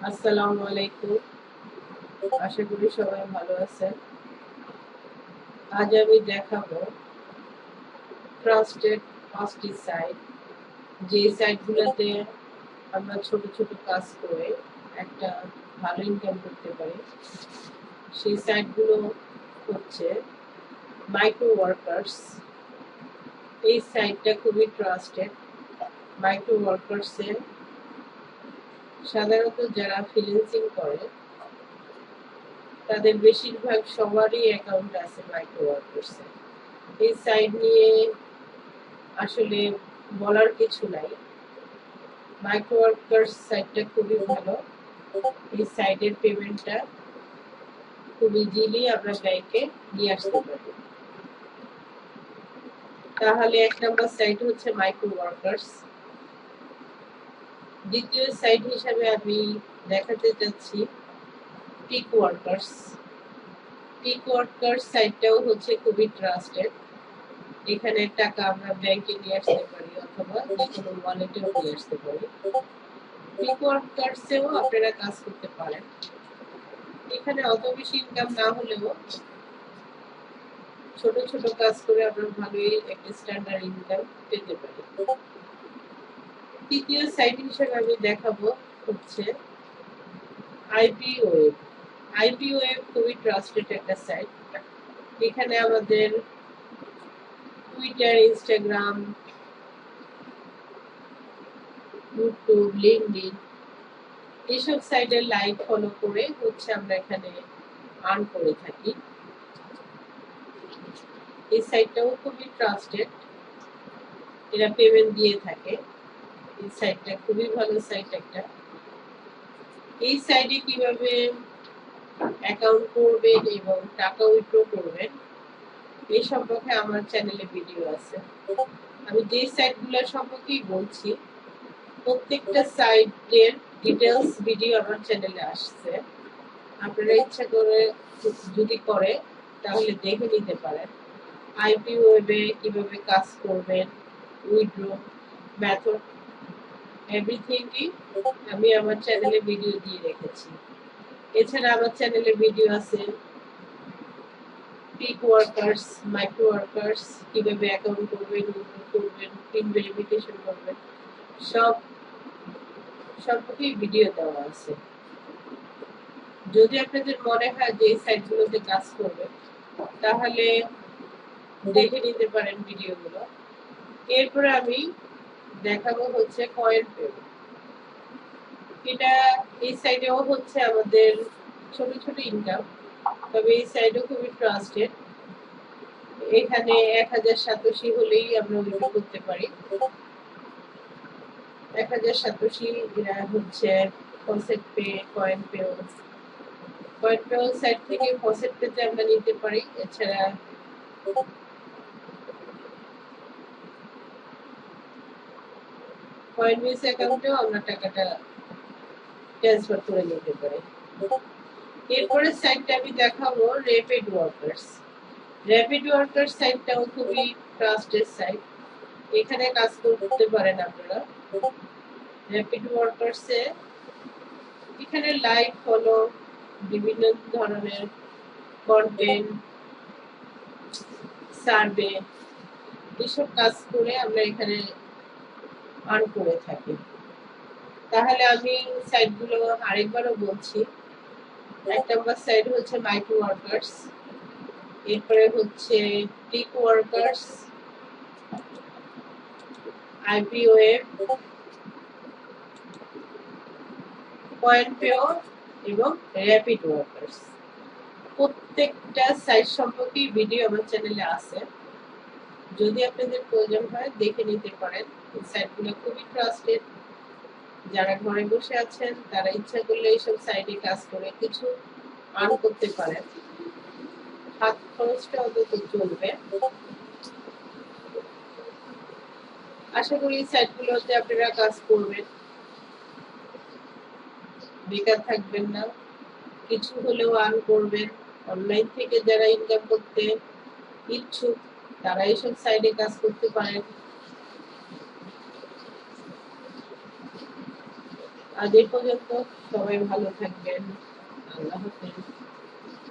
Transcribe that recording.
আসসালামু আলাইকুম। আশা করি সবাই ভালো আছেন। আজ আমি দেখাবো ট্রাস্টেড ৫টি সাইট, যে সাইটগুলোতে আমরা ছোট ছোট কাজ করে একটা ভালো ইনকাম করতে পারি। সেই সাইটগুলো হচ্ছে মাইক্রো ওয়ার্কার্স। এই সাইটটা খুবই ট্রাস্টেড। মাইক্রো ওয়ার্কার্সে সাধারণত যারা ফ্রিল্যান্সিং করে তাদের বেশিরভাগ সবারই অ্যাকাউন্ট আছে মাইক্রো ওয়ার্কার্সে। এই সাইট নিয়ে আসলে বলার কিছু নাই। মাইক্রো ওয়ার্কার্স সাইটটা খুবই ভালো। এই সাইটের পেমেন্টটা খুব ইজিলি আমরা ব্যাংকে নিয়ে আসতে পারি। তাহলে ১ নাম্বার সাইট হচ্ছে মাইক্রো ওয়ার্কার্স। দ্বিতীয় সাইট হিসাবে আমি দেখাতে চাচ্ছি টিক ওয়ার্কার্স। টিক ওয়ার্কার্স সাইটটাও হচ্ছে খুবই ট্রাস্টেড। এখানে টাকা আমরা ব্যাংকে নিয়ে আসতে পারি অথবা যেকোনো ওয়ালেটেও নিয়ে আসতে পারি। টিক ওয়ার্কার্সেও আপনারা কাজ করতে পারেন। এখানে অত বেশি ইনকাম না হলেও ছোট ছোট কাজ করে আমরা ভালোই একটা স্ট্যান্ডার্ড ইনকাম পেতে পারি। তৃতীয় সাইট হিসেবে আমি দেখাবো হচ্ছে আইপি ওয়েব। আইপি ওয়েব খুবই ট্রাস্টেড একটা সাইট। এখানে আমাদের টুইটার, ইনস্টাগ্রাম, ইউটিউব, লিঙ্কডইন এইসব সাইটের লাইক ফলো করে হচ্ছে আমরা এখানে আর্ন করে থাকি। এই সাইটটাও খুবই ট্রাস্টেড। এরা পেমেন্ট দিয়ে থাকে। এই সাইটটা খুবই ভালো সাইট একটা। এই সাইটে কিভাবে অ্যাকাউন্ট করবেন এবং টাকা উইথড্র করবেন এই সম্পর্কে আমার চ্যানেলে ভিডিও আছে। আমি যে সাইটগুলো সম্পর্কেই বলছি প্রত্যেকটা সাইটের ডিটেলস ভিডিও আমার চ্যানেলে আসছে। আপনারা ইচ্ছা করে যদি করে তাহলে দেখে নিতে পারেন। আইপি ওয়েবে কিভাবে কাজ করবেন, উইথড্র মেথড, এভরিথিংই আমি আমার চ্যানেলে ভিডিও দিয়ে রেখেছি। এছাড়া আমার চ্যানেলে ভিডিও আছে পিক ওয়ার্কার্স, মাইক্রো ওয়ার্কার্স কিভাবে অ্যাকাউন্ট করবেন, উইথড্র করবেন, পিন ভেরিফিকেশন করবেন, সব সম্পর্কেই ভিডিও দেওয়া আছে। যদি আপনাদের মনে হয় যে এই সাইটগুলোতে কাজ করবে তাহলে দেখে নিতে পারেন ভিডিওগুলো। এরপরে আমি দেখাবো হচ্ছে কয়েন পেও। এটা এই সাইটেও হচ্ছে আমাদের ছোট ছোট ইনকাম, তবে এই সাইটও খুবই ট্রাস্টেড। এখানে ১০০০ সাতোশি হলেই আমরা উইথড্র করতে পারি। ১০০০ সাতোশি এরা হচ্ছে ফসেট পে, কয়েন পেও। কয়েন পেও সাইট থেকে ফসেট পেতে আমরা নিতে পারি। এছাড়া কয়েনবেস অ্যাকাউন্টেও আমরা টাকাটা ট্রান্সফার করে নিতে পারি। এরপরে সাইটটা আমি দেখাবো র্যাপিড ওয়ার্কার্স। র্যাপিড ওয়ার্কার্স সাইটটাও খুবই ট্রাস্টেড সাইট। এখানে কাজ করতে পারেন আপনারা। র্যাপিড ওয়ার্কার্সে এখানে লাইক ফলো, বিভিন্ন ধরনের কন্টেন্ট, সার্ভে এসব কাজ করে আমরা এখানে আর্ন করে থাকি। তাহলে আমি সাইটগুলো আরেকবারও বলছি। ১ নাম্বার সাইট হচ্ছে মাইক্রো ওয়ার্কার্স, এরপরে হচ্ছে tick workers, IP web, coin পেও এবং র্যাপিড ওয়ার্কার্স। প্রত্যেকটা সাইট সম্পর্কে ভিডিও আমার চ্যানেলে আছে। যদি আপনাদের প্রয়োজন হয় দেখে নিতে পারেন। এই সাইটগুলো খুবই ট্রাস্টেড। যারা ঘরে বসে আছেন তারা ইচ্ছা করলে এইসব সাইটে কাজ করে কিছু আর্ন করতে পারেন। হাত খরচটা অন্তত চলবে। আশা করি এই সাইটগুলোতে আপনারা কাজ করবেন, বেকার থাকবেন না, কিছু হলেও আর্ন করবেন। অনলাইন থেকে যারা ইনকাম করতে ইচ্ছুক তারা এইসব সাইটে কাজ করতে পারেন। আজ এই পর্যন্ত, সবাই ভালো থাকবেন। আল্লাহ হাফেজ।